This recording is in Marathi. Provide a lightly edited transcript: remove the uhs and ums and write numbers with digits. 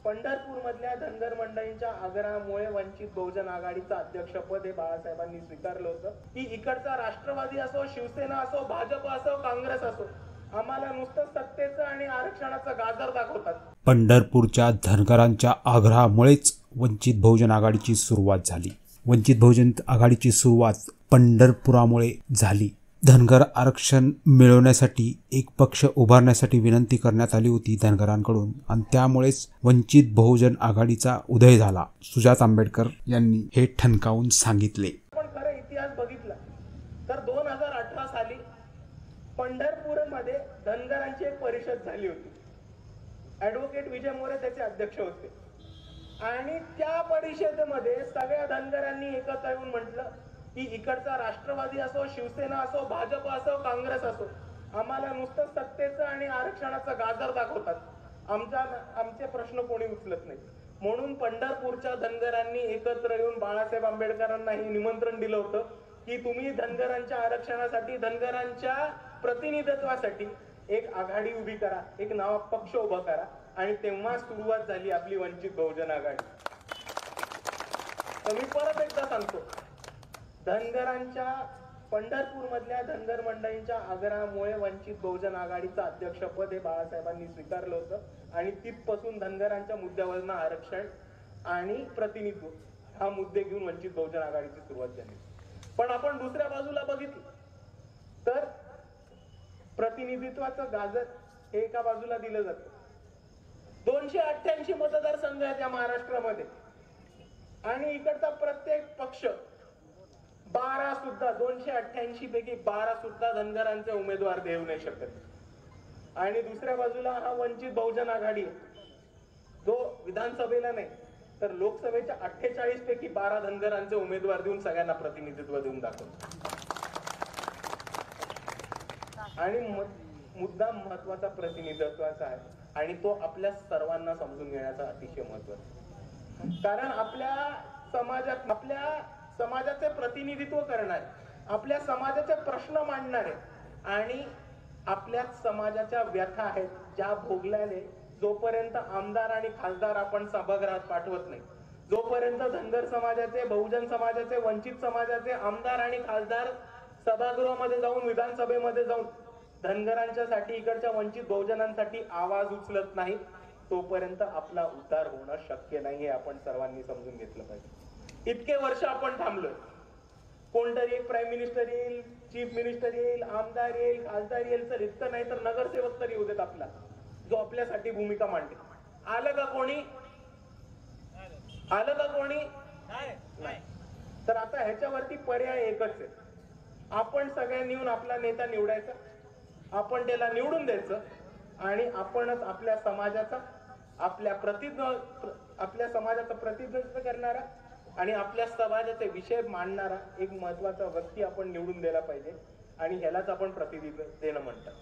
पंढरपूर मधल्या धनगर मंडळींच्या आग्रहामुळे वंचित बहुजन आघाडीचं अध्यक्षपद हे बाळासाहेबांनी स्वीकारलं होतं की इकडचा राष्ट्रवादी असो, शिवसेना असो, भाजप असो, काँग्रेस असो, आम्हाला नुसतं सत्तेचं आणि आरक्षणाचं गाजर दाखवतात. पंढरपूरच्या धनगरांच्या आग्रहामुळेच वंचित बहुजन आघाडीची सुरुवात झाली. वंचित बहुजन आघाडीची सुरुवात पंढरपुरामुळे झाली. धनगर आरक्षण मिळवण्यासाठी एक पक्ष उभारण्यासाठी विनंती करण्यात आली होती धनगरांकडून आणि त्यामुळेच वंचित बहुजन आघाडीचा उदय झाला. सुजात आंबेडकर यांनी हे ठणकावून सांगितले. पण खरं इतिहास बघितला तर 2018 साली पंढरपूरमध्ये धनगरांची एक परिषद झाली होती. ॲडव्होकेट विजय मोरे त्याचे अध्यक्ष होते आणि त्या परिषदेमध्ये सगळ्या धनगरांनी एकत्र येऊन म्हटलं की इकडचा राष्ट्रवादी असो, शिवसेना असो, भाजप असो, काँग्रेस असो, आम्हाला नुसतं सत्तेचं आणि आरक्षणाचं गाजर दाखवतात. आमचे प्रश्न कोणी उचलत नाही. म्हणून पंढरपूरच्या धनगरांनी एकत्र येऊन बाळासाहेब आंबेडकरांना हे निमंत्रण दिलं होतं की तुम्ही धनगरांच्या आरक्षणासाठी, धनगरांच्या प्रतिनिधित्वासाठी एक आघाडी उभी करा, एक नवा पक्ष उभा करा. आणि तेव्हा सुरुवात झाली आपली वंचित बहुजन आघाडी. तर मी परत एकदा सांगतो, धनगरांच्या पंढरपूर मधल्या धनगर मंडळींच्या आग्रहामुळे वंचित बहुजन आघाडीचं अध्यक्षपद हे बाळासाहेबांनी स्वीकारलं होतं आणि तिथपासून धनगरांच्या मुद्द्यावरनं आरक्षण आणि प्रतिनिधित्व हा मुद्दे घेऊन वंचित बहुजन आघाडीची सुरुवात झाली. पण आपण दुसऱ्या बाजूला बघितलं तर प्रतिनिधित्वाचं गाजर हे एका बाजूला दिलं जातं. 288 मतदारसंघ आहेत या महाराष्ट्रामध्ये आणि इकडचा प्रत्येक पक्ष 12 सुद्धा 288 पैकी 12 सुद्धा धनगरांचे उमेदवार देऊ नाही शकत. आणि दुसऱ्या बाजूला हा वंचित बहुजन आघाडी जो विधानसभेला नाही तर लोकसभेच्या 48 पैकी 12 धनगरांचे उमेदवार देऊन सगळ्यांना प्रतिनिधित्व देऊन दाखवतो. आणि मुद्दा महत्वाचा प्रतिनिधित्वाचा आहे आणि तो आपल्या सर्वांना समजून घेण्याचा अतिशय महत्वाचा. कारण आपल्या समाजाचे प्रतिनिधित्व करणारे, आपल्या समाजाचे प्रश्न मांडणारे आणि आपल्या समाजाच्या व्यथा आहेत ज्या भोगल्याने जोपर्यंत आमदार आणि खासदार आपण सभागृहात पाठवत नाही, जोपर्यंत धनगर समाजाचे, बहुजन समाजाचे, वंचित समाजाचे आमदार आणि खासदार सभागृहामध्ये जाऊन, विधानसभेमध्ये जाऊन धनगरांच्यासाठी, इकडच्या वंचित बहुजनांसाठी आवाज उचलत नाही, तोपर्यंत आपला उद्धार होणं शक्य नाही. हे आपण सर्वांनी समजून घेतलं पाहिजे. इतके वर्ष आपण थांबलोय. कोणतरी एक प्राईम मिनिस्टर येईल, चीफ मिनिस्टर येईल, आमदार येईल, खासदार येईल, तर इतकं नाही तर नगरसेवक तरी होते आपला, जो आपल्यासाठी भूमिका मांडते. आलं का कोणी? आलं का कोणी? नाही. तर आता ह्याच्यावरती पर्याय एकच आहे. आपण सगळ्यांनी येऊन आपला नेता निवडायचा, आपण त्याला निवडून द्यायचं आणि आपणच आपल्या समाजाचा, आपल्या समाजाचं प्रतिनिधित्व करणारा आणि आपल्या समाजाचे विषय मांडणारा एक महत्वाचा व्यक्ती आपण निवडून द्यायला पाहिजे आणि ह्यालाच आपण प्रतिनिधित्व देणं म्हणतात.